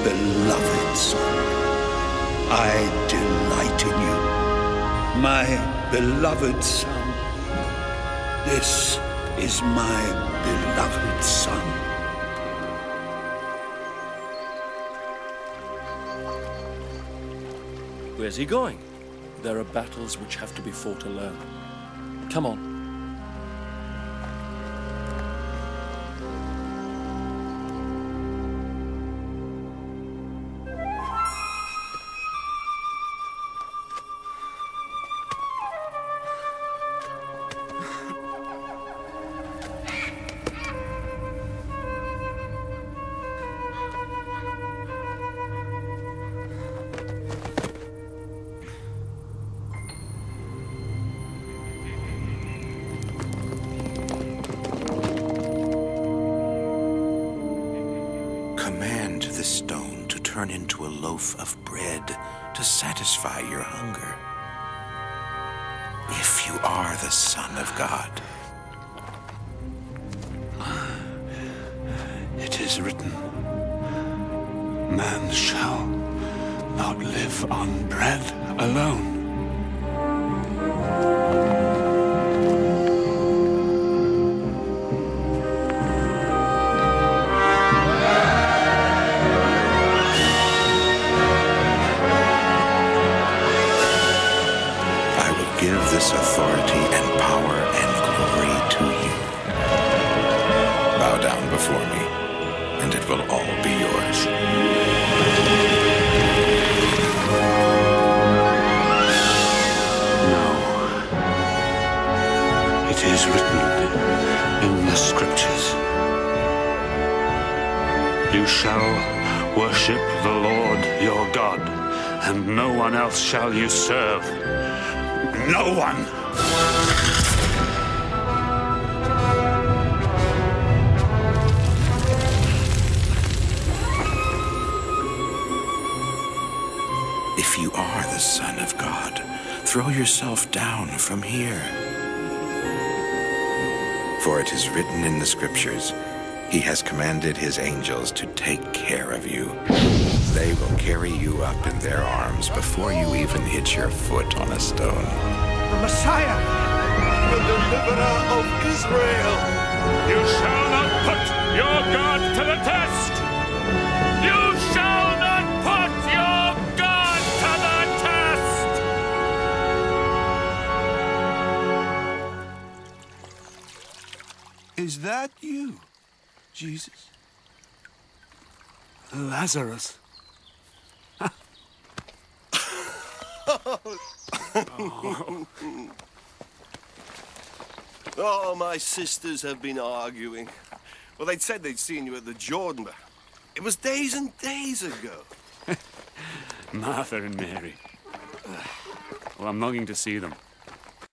beloved Son. I delight in you, my beloved Son. This is my beloved Son. Where's he going? There are battles which have to be fought alone. Come on. Command the stone to turn into a loaf of bread to satisfy your hunger. If you are the Son of God. It is written, man shall not live on bread alone. Give this authority and power and glory to you. Bow down before me, and it will all be yours. No. It is written in the scriptures. You shall worship the Lord your God, and no one else shall you serve. No one! If you are the Son of God, throw yourself down from here. For it is written in the scriptures, he has commanded his angels to take care of you. They will carry you up in their arms before you even hit your foot on a stone. The Messiah, the deliverer of Israel. You shall not put your God to the test! You shall not put your God to the test! Is that you, Jesus? Lazarus. Oh, my sisters have been arguing. Well, they'd said they'd seen you at the Jordan, but it was days and days ago. Martha and Mary. Well, I'm longing to see them.